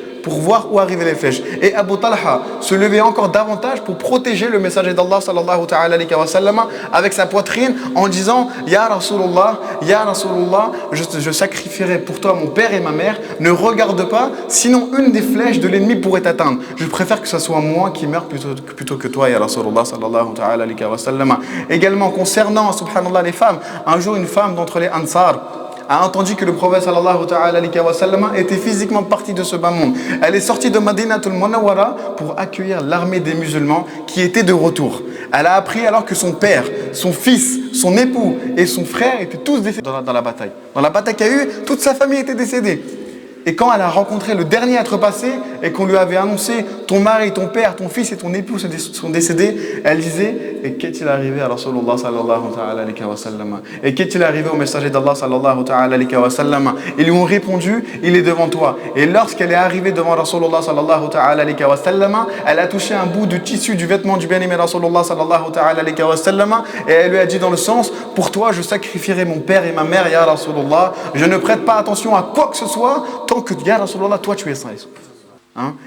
Et Abu Talha se levait encore davantage pour protéger le messager d'Allah sallallahu ta'ala alayhi wa sallam avec sa poitrine en disant Ya Rasulullah, je sacrifierai pour toi mon père et ma mère, ne regarde pas, sinon une des flèches de l'ennemi pourrait t'atteindre. Je préfère que ce soit moi qui meure plutôt que toi, Ya Rasulullah sallallahu ta'ala alayhi wa sallam. Également concernant, subhanallah, les femmes, un jour une femme d'entre les Ansar a entendu que le prophète sallallahu ta'ala alayhi wa sallam était physiquement parti de ce bas monde. Elle est sortie de Madinatul Munawwara pour accueillir l'armée des musulmans qui était de retour. Elle a appris alors que son père, son fils, son époux et son frère étaient tous décédés dans la bataille. Dans la bataille qu'il y a eu, toute sa famille était décédée. Et quand elle a rencontré le dernier à être passé et qu'on lui avait annoncé ton mari, ton père, ton fils et ton époux sont décédés, elle disait et qu'est-il arrivé à Rasulullah sallallahu ta'ala alayhi wa sallam? Et qu'est-il arrivé au messager d'Allah sallallahu ta'ala alayhi wa sallam? Ils lui ont répondu, il est devant toi. Et lorsqu'elle est arrivée devant Rasulullah sallallahu ta'ala alayhi wa sallam, elle a touché un bout de tissu du vêtement du bien-aimé Rasulullah sallallahu ta'ala alayhi wa sallam et elle lui a dit dans le sens pour toi je sacrifierai mon père et ma mère ya Rasulullah, je ne prête pas attention à quoi que ce soit tant que ya Rasulullah toi tu es saint.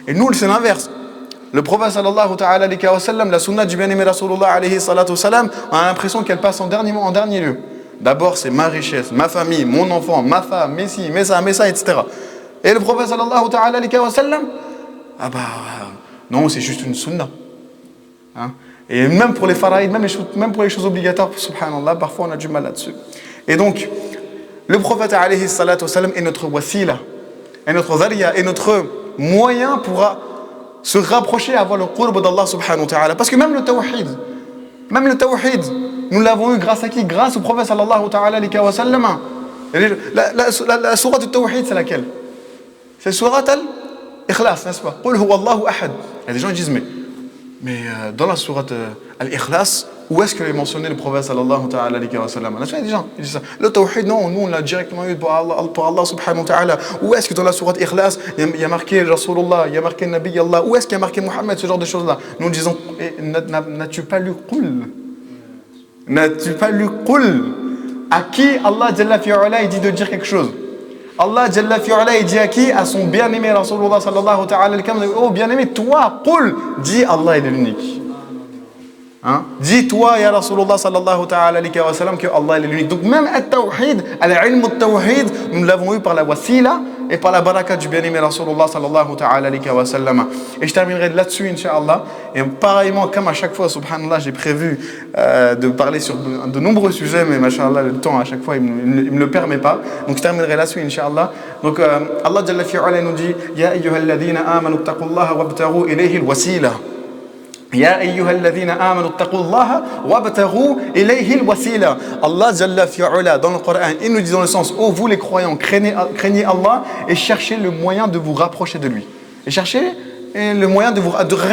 Et nous c'est l'inverse. Le prophète sallallahu ta'ala alayhi wa sallam, la sunna du bien-aimé Rasulullah alayhi salatu salam, on a l'impression qu'elle passe en dernier lieu. D'abord c'est ma richesse, ma famille, mon enfant, ma femme, mes ci, mes ça, etc. Et le prophète sallallahu ta'ala alayhi wa sallam, non c'est juste une sunna. Et même pour les faraïd, même pour les choses obligatoires, subhanallah, parfois on a du mal là-dessus. Et donc, le prophète alayhi salatu salam est notre wasila, est notre dhariya, est notre moyen pour se rapprocher, avoir le qurb d'Allah subhanahu wa ta'ala. Parce que même le tawhid, nous l'avons eu grâce à qui? Grâce au prophète sallallahu ta'ala alayhi wa sallam. La sourate du tawhid, c'est laquelle? C'est sourate al-Ikhlas, n'est-ce pas? Qul huwa Allahu ahad. Il y a des gens qui disent, mais dans la sourate al-Ikhlas, où est-ce que est mentionné le prophète sallallahu ta'ala alayhi wa sallam? Là, il y a des gens qui disent ça. Le tawhid, non, nous on l'a directement eu pour Allah subhanahu wa ta'ala. Où est-ce que dans la sourate Ikhlas, il y a marqué Rasulullah, il y a marqué Nabi Allah, où est-ce qu'il y a marqué Muhammad, ce genre de choses-là? Nous disons, n'as-tu pas lu Qul? N'as-tu pas lu Qul? À qui Allah Jalla fi'ala il dit de dire quelque chose? Allah Jalla fi'ala il dit à qui? À son bien-aimé Rasulullah sallallahu ta'ala alayhi wa sallam. Oh bien-aimé, toi, Qul, dis Allah il est l'unique. Dis-toi, ya Rasulullah sallallahu ta'ala alayhi wa sallam, que Allah est l'unique. Donc même al-tawhid, al-ilm al-tawhid, nous l'avons eu par la wasila et par la baraka du bien-aimé Rasulullah sallallahu ta'ala alayhi wa sallam. Et je terminerai là-dessus, Inch'Allah. Et pareillement, comme à chaque fois, subhanallah, j'ai prévu de parler sur de nombreux sujets, mais mashallah, le temps à chaque fois, il me le permet pas. Donc je terminerai là-dessus, Inch'Allah. Donc Allah Jalla fi'ala nous dit, Ya ayyuhalladhina amanu taqullaha wabtaghu ilayhi al-wasila. Ya ayyuhalladhina amanu taqullaha wabtaghu ilayhi alwasila. Allah Jalla fi'ala dans le Coran, il nous dit dans le sens où vous les croyants craignez Allah et cherchez le moyen de vous rapprocher de lui. Et cherchez le moyen de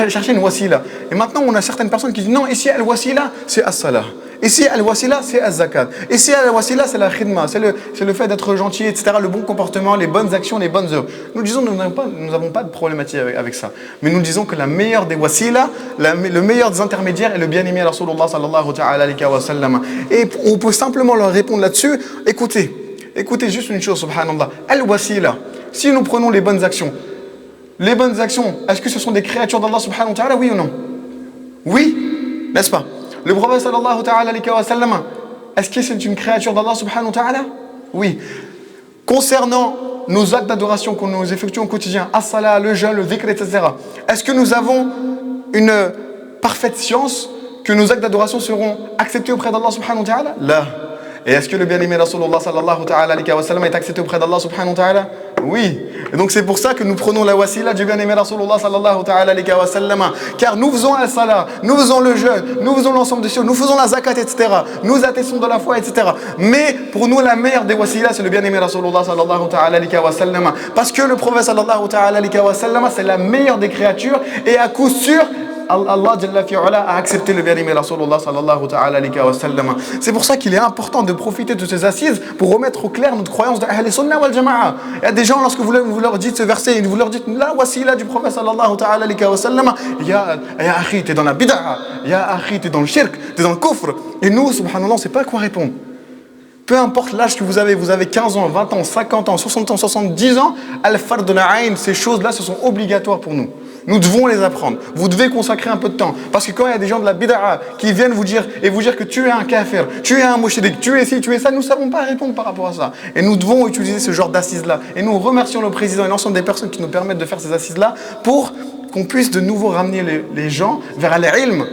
chercher une wasila. Et maintenant, on a certaines personnes qui disent non, ici al-wasila, c'est as-salah. Ici al-wasila, c'est az-zakat. Ici al-wasila, c'est la khidma, c'est le fait d'être gentil, etc., le bon comportement, les bonnes actions, les bonnes œuvres. Nous disons, nous n'avons pas de problématique avec ça. Mais nous disons que la meilleure des wasila, le meilleur des intermédiaires est le bien-aimé Rasulullah sallallahu alayhi wa sallam. Et on peut simplement leur répondre là-dessus. Écoutez juste une chose, subhanallah. Al-wasila, si nous prenons les bonnes actions, est-ce que ce sont des créatures d'Allah subhanahu wa ta'ala, oui ou non? Oui, n'est-ce pas? Le prophète sallallahu alayhi wa sallam, est-ce que c'est une créature d'Allah subhanahu wa ta'ala? Oui. Concernant nos actes d'adoration que nous effectuons au quotidien, as-salat, le jeûne, le dhikr, etc., est-ce que nous avons une parfaite science que nos actes d'adoration seront acceptés auprès d'Allah subhanahu wa ta'ala? Là. Et est-ce que le bien-aimé Rasulullah sallallahu alayhi wa sallam est accepté auprès d'Allah subhanahu wa ta'ala? Oui. Et donc c'est pour ça que nous prenons la wasila du bien-aimé Rasulullah sallallahu alayhi wa sallam. Car nous faisons al-salah, nous faisons le jeûne, nous faisons l'ensemble des choses, nous faisons la zakat, etc. Nous attestons de la foi, etc. Mais pour nous, la meilleure des wasila, c'est le bien-aimé Rasulullah sallallahu alayhi wa sallam. Parce que le prophète sallallahu alayhi wa sallam, c'est la meilleure des créatures et à coup sûr, Allah Jalla fi'ala a accepté le bien-aimé Rasulullah sallallahu alayhi wa sallam. C'est pour ça qu'il est important de profiter de ces assises pour remettre au clair notre croyance de Ahl Sunnah wal Jama'a. Il y a des gens, lorsque vous leur dites ce verset, vous leur dites la wasila du prophète sallallahu alayhi wa sallam, ya akhi, t'es dans la bid'a, ya akhi, t'es dans le shirk, t'es dans le kufr. Et nous, subhanallah, on ne sait pas quoi répondre. Peu importe l'âge que vous avez 15 ans, 20 ans, 50 ans, 60 ans, 70 ans, al-fard de l'aïn, ces choses-là, ce sont obligatoires pour nous. Nous devons les apprendre. Vous devez consacrer un peu de temps. Parce que quand il y a des gens de la bid'a qui viennent vous dire que tu es un kafir, tu es un mushrik, tu es ci, tu es ça, nous ne savons pas répondre par rapport à ça. Et nous devons utiliser ce genre d'assises-là. Et nous remercions le président et l'ensemble des personnes qui nous permettent de faire ces assises-là pour qu'on puisse de nouveau ramener les gens vers al-ilm.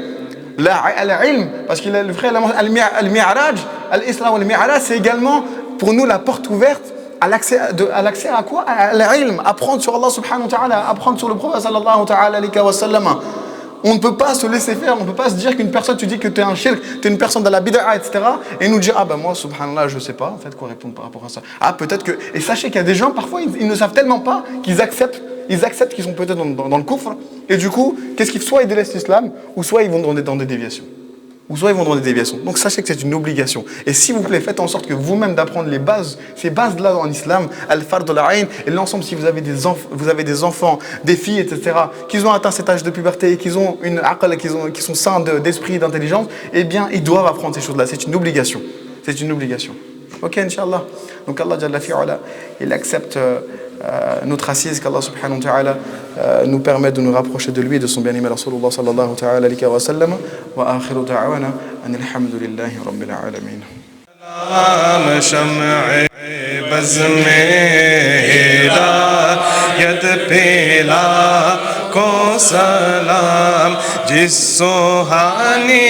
Al-ilm, parce que le frère al-mi'raj, al-islam al-mi'raj, c'est également pour nous la porte ouverte à l'accès à quoi? À l'ilm, apprendre sur Allah subhanahu wa ta'ala, apprendre sur le prophète sallallahu alayhi wa sallam. On ne peut pas se laisser faire, on ne peut pas se dire qu'une personne, tu dis que tu es un shirk, tu es une personne de la bid'a, etc. et nous dire, moi subhanallah, je ne sais pas en fait quoi répondre par rapport à ça. Peut-être que, et sachez qu'il y a des gens, parfois, ils ne savent tellement pas qu'ils acceptent qu'ils sont peut-être dans le kufr, et du coup, soit ils délaissent l'islam, ou soit ils vont dans des déviations. Donc sachez que c'est une obligation. Et s'il vous plaît, faites en sorte que vous-même d'apprendre ces bases-là en islam, al-fard de l'aïn, et l'ensemble, si vous avez des enfants, des filles, etc., qui ont atteint cet âge de puberté, qui ont une aql, qui sont sains d'esprit, d'intelligence, eh bien, ils doivent apprendre ces choses-là. C'est une obligation. Ok, Inch'Allah. Donc Allah Jalla fi'ala, il accepte notre assise, qu'Allah subhanahu wa ta'ala nous permet de nous rapprocher de lui et de son bien-aimé Rasulullah sallallahu ta'ala alayhi wa sallam. Wa akhiru da'wana an alhamdulillahi rabbil alamin. को सलाम जिस सुहानी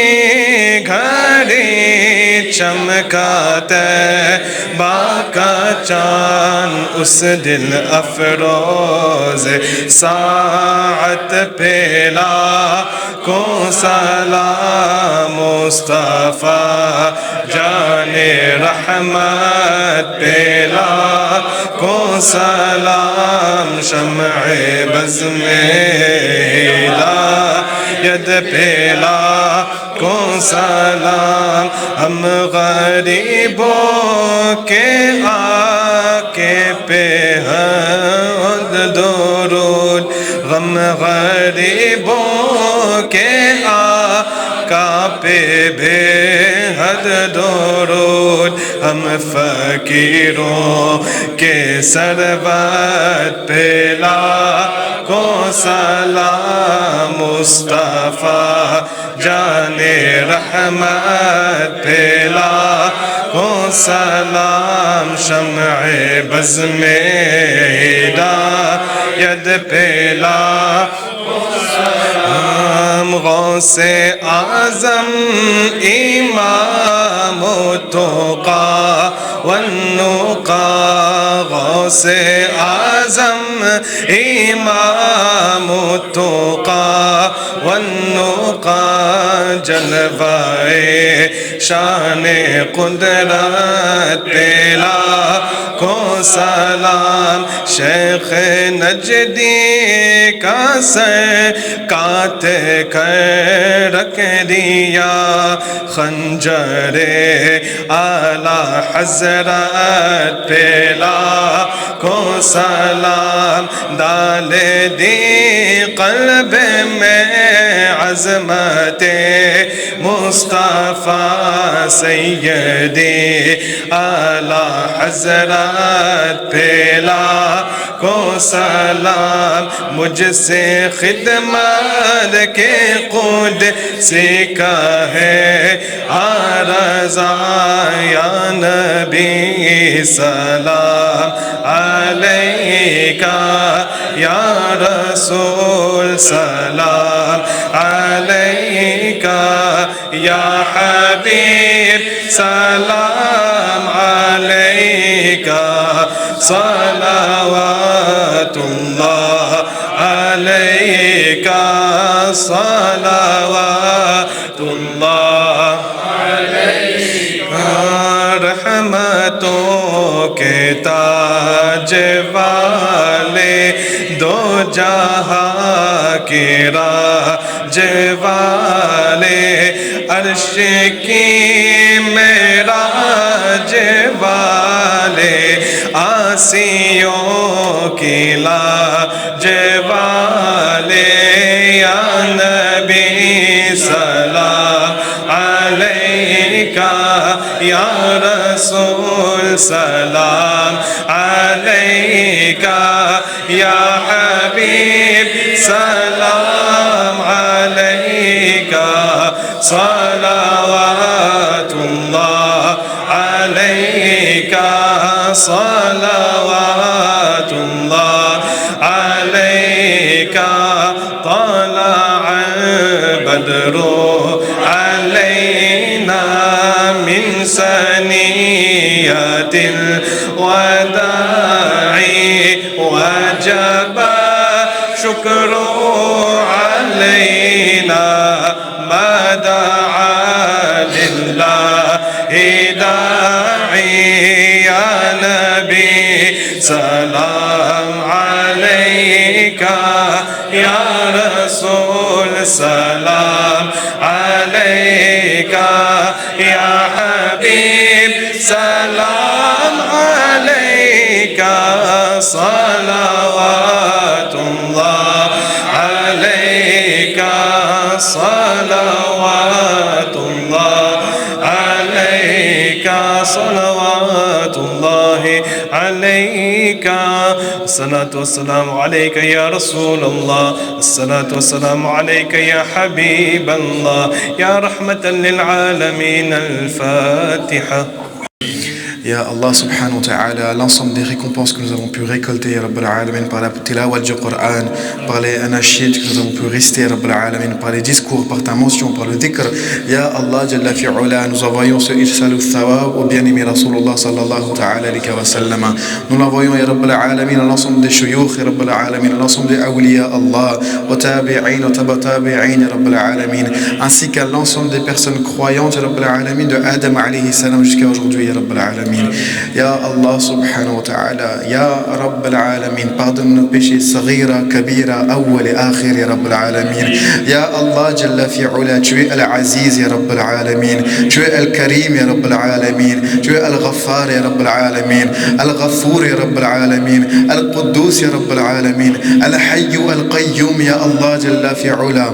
घड़ी चमकाते बाका चांद उस दिल अफरोज साअत पेला को सलाम मुस्तफा जाने रहमत पेला को सलाम शम्ए बज़ में हिदायत पेला को सलाम हम गरीबों के आके पे हद दुरूद गम गरीबों के आका पे बेहद दुरूद हम फकीरों के सरबत पेला को सलाम मुस्तफा जाने रहमत पेला को सलाम शम्ए बज़ में हिदायत पेला हम गौसे आज़म इमाम तुक़ा वन्नुक़ा غوث اعظم امام التقى والنقى جلوائے شان قدرت پلا کو سلام شیخ نجدی کا سر کاٹ کر رکھ دیا خنجر اعلی حضرت پلا کو سلام ڈال دی قلب میں عظمت مصطفیٰ سیدی اعلی حضرت پلا کو سلام مجھ سے خدمت کے قدسی کا ہے عرضہ یا نبی سلام علیکہ یا رسول سلام علیکہ یا حبیب سلام علیکہ صلوات اللہ علیکہ صلوات اللہ علیکہ رحمتوں کے تاج والے دو جہاں کے راج والے عرش کی معراج والے آسیوں کی لاج والے یا نبی سلام علیکہ یا رسول سلام علیکہ یا حبیب سلام علیکہ صلوات اللہ علیکہ صلوات اللہ علیکہ طلع البدر علینا من ثنیۃ الوداع وجب شکر علینا ما دعا للہ داعی یا نبی سلام علیکہ یا رسول سلام علیکہ یا حبیب سلام علیکہ صلوات اللہ علیکہ صلوات اللہ علیکہ صلوات اللہ علیکہ الصلاة والسلام علیکہ یا رسول اللہ الصلاة والسلام علیکہ یا حبیب اللہ یا رحمتا للعالمین الفاتحہ. Ya Allah subhanahu wa ta'ala, l'ensemble des récompenses que nous avons pu récolter, Ya Rabbal Alamin, par la tilawat du Coran, par les anashid que nous avons pu réciter, Ya Rabbal Alamin, par les discours, par ta mention, par le dhikr, Ya Allah Jalla fi'ula, nous envoyons ce ihsal al-thawab au bien-aimé Rasulullah sallallahu ta'ala alayhi wa sallam. Nous l'envoyons, Ya Rabbal Alamin, à l'ensemble des shuyukh, Ya Rabbal Alamin, à l'ensemble des awliya Allah, wa tabi'in, wa tabi'in, Ya Rabbal Alamin, ainsi qu'à l'ensemble des personnes croyantes, Ya Rabbal Alamin, de Adam alayhi salam jusqu'à aujourd'hui, Ya Rabbal Alamin. Ya Allah subhanahu wa ta'ala, Ya Rabbal Alamin, pardonne nos péchés saghira, kabira, awwal et akhir, Ya Rabbal Alamin. Ya Allah Jalla fi'ula, tu es Al-Aziz, Ya Rabbal Alamin, tu es Al-Karim, Ya Rabbal Alamin, tu es Al-Ghaffar, Ya Rabbal Alamin, Al-Ghafour, Ya Rabbal Alamin, Al-Quddus, Ya Rabbal Alamin, Al-Hayyu, Al-Qayyum, Ya Allah Jalla fi'ula.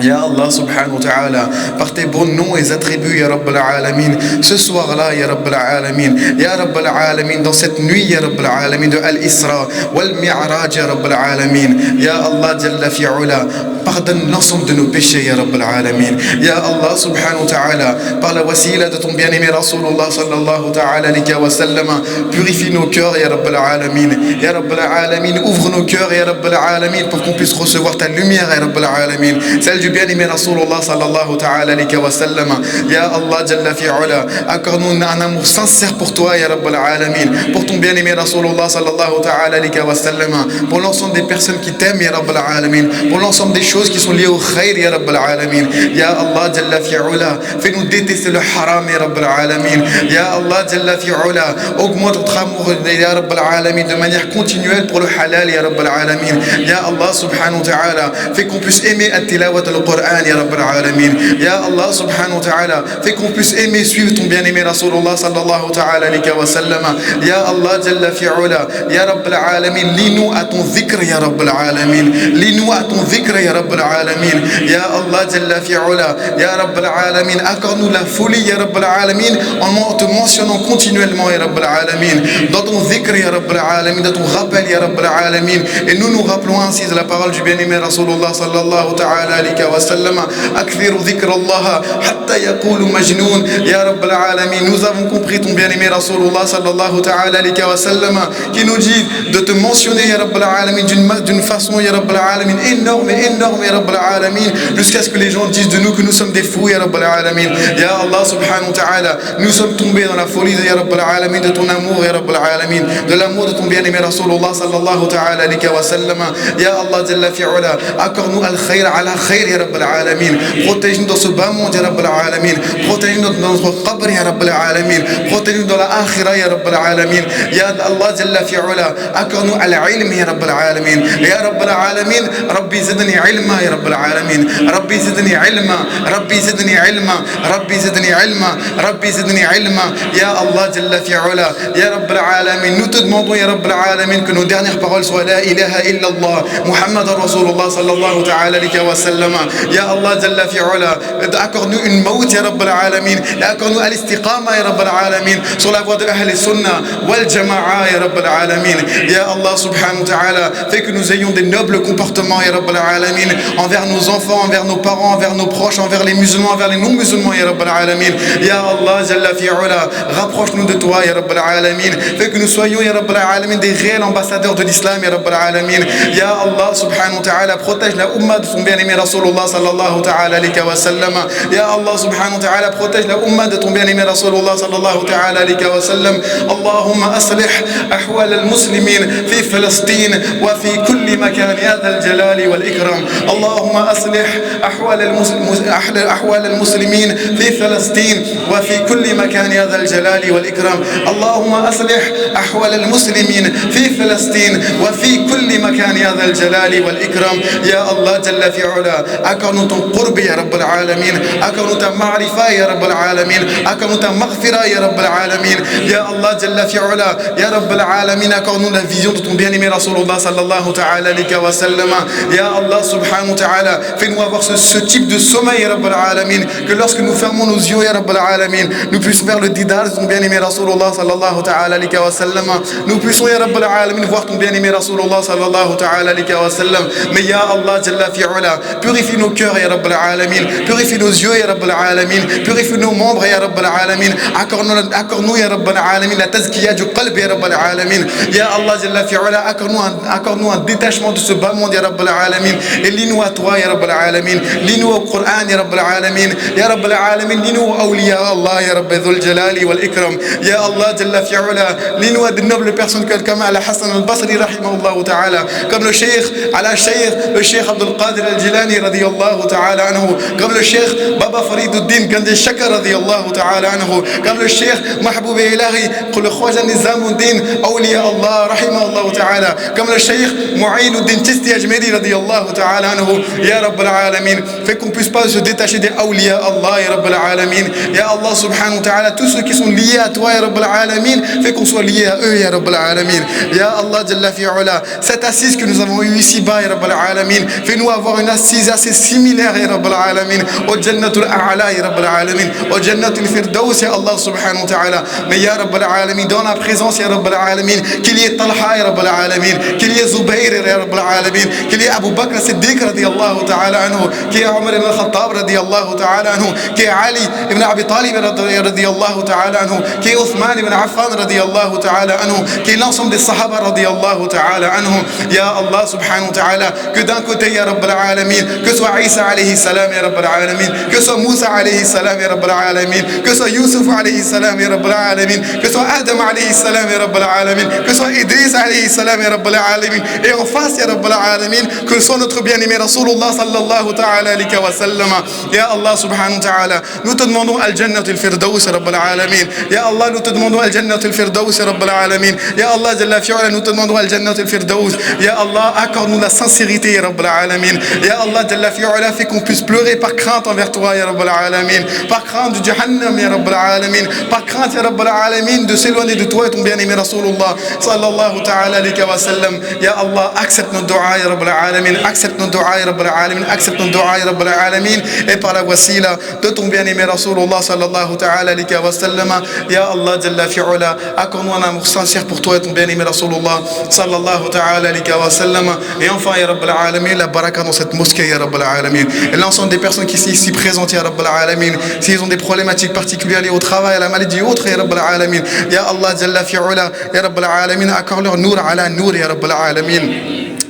Ya Allah subhanahu wa ta'ala, par tes bons noms et attributs, Ya Rabbal Alamin, ce soir-là, Ya Rabbal Alamin, Ya Rabbal Alamin, dans cette nuit, Ya Rabbal Alamin, de Al-Isra, Wal-Mi'raj, Ya Rabbal Alamin, Ya Allah Jalla fi'ula, pardonne l'ensemble de nos péchés, Ya Rabbal Alamin. Ya Allah subhanahu wa ta'ala, par la wasila de ton bien-aimé Rasulullah sallallahu ta'ala alayhi wa sallam, purifie nos cœurs, Ya Rabbal Alamin. Ya Rabbal Alamin, ouvre nos cœurs, Ya Rabbal Alamin, pour qu'on puisse recevoir ta lumière, Ya Rabbal Alamin, celle du du bien-aimé Rasulullah sallallahu ta'ala alayhi wa sallam. Ya Allah Jalla fi'ala, accorde-nous un amour sincère pour toi, Ya Rabbal Alamin, pour ton bien-aimé Rasulullah sallallahu ta'ala alayhi wa sallam, pour l'ensemble des personnes qui t'aiment, Ya Rabbal Alamin, pour l'ensemble des choses qui sont liées au khayr, Ya Rabbal Alamin. Ya Allah Jalla fi'ala, fais-nous détester le haram, Ya Rabbal Alamin. Ya Allah Jalla fi'ala, augmente notre amour, Ya Rabbal Alamin, de manière continuelle pour le halal, Ya Rabbal Alamin. Ya Allah subhanahu wa ta'ala, fais qu'on puisse aimer at-tilawat al-Qur'an, Ya Rabbal Alamin. Ya Allah subhanahu wa ta'ala, fais qu'on puisse aimer suivre ton bien-aimé Rasulullah sallallahu ta'ala alayhi wa sallam. Ya Allah Jalla fi'ala, Ya Rabbal Alamin, lis-nous à ton dhikr, Ya Rabbal Alamin. Lis-nous à ton dhikr, Ya Rabbal Alamin. Ya Allah Jalla fi'ala, Ya Rabbal Alamin, accorde-nous la folie, Ya Rabbal Alamin, en te mentionnant continuellement, Ya Rabbal Alamin, dans ton dhikr, Ya Rabbal Alamin, dans ton rappel, Ya Rabbal Alamin. Et nous rappelons ainsi de la parole du bien-aimé Rasulullah sallallahu ta'ala alayhi wa sallam, akthiru dhikr Allah hatta yaqulu majnoun. Ya Rabbal Alamin, nous avons compris ton bien-aimé Rasulullah sallallahu ta'ala alayhi wa sallam qui nous dit de te mentionner, Ya Rabbal Alamin, d'une façon, Ya Rabbal Alamin, énorme, Ya Rabbal Alamin, jusqu'à ce que les gens disent de nous que nous sommes des fous, Ya Rabbal Alamin. Ya Allah subhanahu wa ta'ala, nous sommes tombés dans la folie de Ya Rabbal Alamin, de ton amour, Ya Rabbal Alamin, de l'amour de ton bien-aimé Rasulullah sallallahu ta'ala alayhi wa sallam. Ya Allah Jalla fi'ala, accorde-nous al-khayr ala khayr, Ya Rabbal Alamin. Protège-nous dans ce bas monde, Ya Rabbal Alamin. Protège-nous dans notre qabr, Ya Rabbal Alamin. Protège-nous dans la akhira, Ya Rabbal Alamin. Ya Allah Jalla fi'ala, accorde-nous al-ilm, Ya Rabbal Alamin. Ya Rabbal Alamin, Rabbi zidni ilma, Ya Rabbal Alamin. Rabbi zidni ilma, Rabbi zidni ilma, Rabbi zidni ilma, Rabbi zidni ilma. Ya Allah Jalla fi'ala, Ya Rabbal Alamin, nous te demandons, Ya Rabbal Alamin, que nos dernières paroles soient la ilaha illallah, Muhammad Rasulullah sallallahu ta'ala alayhi wa sallam. Ya Allah Jalla fi'ala, accorde-nous une maut, Ya Rabbal Alamin, et accorde-nous al-istiqama, Ya Rabbal Alamin, sur la voie de Ahl Sunnah wal Jama'a, Ya Rabbal Alamin. Ya Allah subhanahu wa ta'ala, fais que nous ayons des nobles comportements, Ya Rabbal Alamin, envers nos enfants, envers nos parents, envers nos proches, envers les musulmans, envers les non-musulmans, Ya Rabbal Alamin. Ya Allah Jalla fi'ala, rapproche-nous de toi, Ya Rabbal Alamin, fais que nous soyons, Ya Rabbal Alamin, des réels ambassadeurs de l'islam, Ya Rabbal Alamin. Ya Allah subhanahu wa ta'ala, protège la umma de son bien-aimé Rasulullah sallallahu ta'ala alayhi wa sallam. Ya Allah subhanahu wa ta'ala, protège la umma de ton bien-aimé Rasulullah sallallahu ta'ala alayhi wa sallam. Allahumma aslih ahwal al-muslimin fi Palestine wa fi kulli makan ya dhal jalali wal ikram. Allahumma aslih ahwal al-muslimin fi Palestine wa fi kulli makan ya dhal jalali wal ikram. Allahumma aslih ahwal al-muslimin fi Palestine wa fi kulli makan ya dhal jalali wal ikram. Ya Allah Jalla fi'ala, accorde-nous ton qurb, Ya Rabbal Alamin, accorde-nous ta ma'rifa, Ya Rabbal Alamin, accorde-nous ta maghfira, Ya Rabbal Alamin. Ya Allah Jalla fi'ala, Ya Rabbal Alamin, accorde-nous la vision de ton bien-aimé Rasulullah sallallahu ta'ala alayhi wa sallam. Ya Allah subhanahu wa ta'ala, fais-nous avoir ce type de sommeil, Ya Rabbal Alamin, que lorsque nous fermons nos yeux, Ya Rabbal Alamin, nous puissions faire le didar de ton bien-aimé Rasulullah sallallahu ta'ala alayhi wa sallam. Nous puissions, Ya Rabbal Alamin, voir ton bien-aimé Rasulullah sallallahu ta'ala alayhi wa sallam. Mais Ya Allah Jalla fi'ala, purifie nos cœurs, Ya Rabbal Alamin, purifie nos yeux, Ya Rabbal Alamin, purifie nos membres, Ya Rabbal Alamin, accorde-nous, Ya Rabbal Alamin, la tazkiya du qalb, Ya Rabbal Alamin. Ya Allah Jalla fi'ala, accorde-nous un détachement de ce bas monde, Ya Rabbal Alamin, et lis-nous à toi, Ya Rabbal Alamin, lis-nous au Coran, Ya Rabbal Alamin, Ya Rabbal Alamin, lis-nous au awliya Allah, Ya Rabbi dhul jalali wal ikram. Ya Allah Jalla fi'ala, lis-nous à de nobles personnes comme Al-Hassan al-Basri rahimahullah ta'ala, comme le Cheikh Abdul Qadir al-Jilani radiyallahu ta'ala anhu, comme le Cheikh Baba Fariduddin Gandhi Shakar radiyallahu ta'ala anhu, comme le Cheikh Mahboub Ilahi, le Khwaja Nizamuddin awliya Allah rahimahullah ta'ala, comme le Cheikh Mu'inuddin Chisti Ajmeri radiyallahu ta'ala anhu. Ya Rabbal Alamin, fais qu'on puisse pas se détacher des awliya Allah, Ya Rabbal Alamin. Ya Allah subhanahu wa ta'ala, tous ceux qui sont liés à toi, Ya Rabbal Alamin, fais qu'on soit liés à eux, Ya Rabbal Alamin. Ya Allah Jalla fi'ala, cette assise que nous avons eue ici-bas, Ya Rabbal Alamin, fais-nous avoir une assise assez similaire, Ya Rabbal Alamin, au Jannatul A'la, Ya Rabbal Alamin, au Jannatul Firdaus, Ya Allah subhanahu wa ta'ala. Mais Ya Rabbal Alamin, dans la présence, Ya Rabbal Alamin, qu'il y ait Talha, Ya Rabbal Alamin, qu'il y ait Zubayr, Ya Rabbal Alamin, qu'il y ait Abu Bakr Siddiq radiyallahu ta'ala anhu, qu'il y ait Omar ibn Khattab radiyallahu ta'ala anhu, qu'il y ait Ali ibn Abi Talib radiyallahu ta'ala anhu, qu'il y ait Uthman ibn Affan radiyallahu ta'ala anhu, qu'il y ait l'ensemble des Sahaba radiyallahu ta'ala anhu. Ya Allah subhanahu wa ta'ala, que d'un côté, Ya Rabbal Alamin, que soit Isa alayhi salam, ya Rabbal Alamin, que ce soit Moussa alayhi salam, ya Rabbal Alamin, que ce soit Youssouf alayhi salam, ya Rabbal Alamin, que ce soit Adam alayhi salam, ya Rabbal Alamin, que ce soit Idris alayhi salam, ya Rabbal Alamin, et en face, ya Rabbal Alamin, que ce soit notre bien-aimé Rasulullah sallallahu ta'ala alayhi wa sallam. Ya Allah subhanahu wa ta'ala, nous te demandons al-Jannat al-Firdaus, ya Rabbal Alamin. Ya Allah, nous te demandons al-Jannat al-Firdaus, ya Rabbal Alamin. Ya Allah, Jalla fi'ala, nous te demandons al-Jannat al-Firdaus. Ya Allah, accorde-nous la sincérité, ya Rabbal Alamin. Ya Allah, Jalla fi'ala, fais qu'on puisse pleurer par crainte envers toi, ya Rabbal Alamin. Par crainte du Jahannam, ya Rabbal Alamin. Par crainte, ya Rabbal Alamin, de s'éloigner de toi et ton bien-aimé Rasulullah sallallahu ta'ala alayhi wa sallam. Ya Allah, accepte notre dua, ya Rabbal Alamin. Accepte notre dua, ya Rabbal Alamin. Accepte notre dua, ya Rabbal Alamin. Et par la wasila de ton bien-aimé Rasulullah sallallahu ta'ala alayhi wa sallam. Ya Allah, Jalla fi'ala, accorde-nous un amour sincère pour toi et ton bien-aimé Rasulullah sallallahu ta'ala alayhi wa sallam. Et enfin, ya Rabbal Alamin, la baraka dans cette mosquée, ya Rabbal Alamin. Et l'ensemble des personnes qui sont ici présentes, ya Rabbal Alamin, s'ils ont des problématiques particulières liées au travail, à la maladie ou autre, ya Rabbal Alamin. Ya Allah, Jalla fi'ala, ya Rabbal Alamin, accorde leur nour ala nour, ya Rabbal Alamin.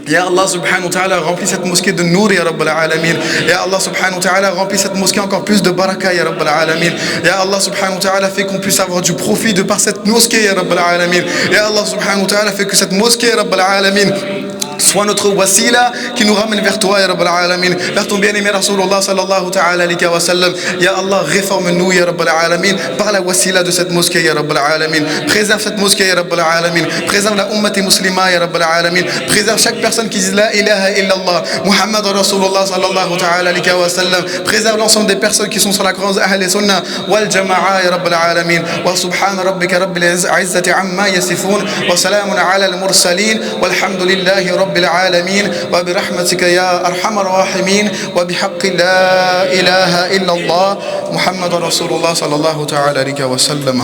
Ya Allah subhanahu wa ta'ala, remplis cette mosquée de nour, ya Rabbal Alamin. Ya Allah subhanahu wa ta'ala, remplis cette mosquée encore plus de baraka, ya Rabbal Alamin. Ya Allah subhanahu wa ta'ala, fais qu'on puisse avoir du profit de par cette mosquée, ya Rabbal Alamin. Ya Allah subhanahu wa ta'ala, fais que cette mosquée, ya Rabbal Alamin, soit notre wasila qui nous ramène vers toi, ya Rabbal Alamin, vers ton bien-aimé Rasulullah sallallahu ta'ala alayhi wa sallam. Ya Allah, réforme-nous, ya Rabbal Alamin, par la wasila de cette mosquée, ya Rabbal Alamin. Préserve cette mosquée, ya Rabbal Alamin. Préserve la ummati muslima, ya Rabbal Alamin. Préserve chaque personne qui dit la ilaha illallah, Muhammad Rasulullah sallallahu ta'ala alayhi wa sallam. Préserve l'ensemble des personnes qui sont sur la croix Ahl Sunnah wal Jama'a, ya Rabbal Alamin. Wa subhana rabbika rabbil izzati amma yasifun, wa salamun ala al-mursalin, walhamdulillahi rabbil العالمين وبرحمتك يا أرحم الراحمين وبحق لا إله إلا الله محمد رسول الله صلى الله تعالى عليه وسلم.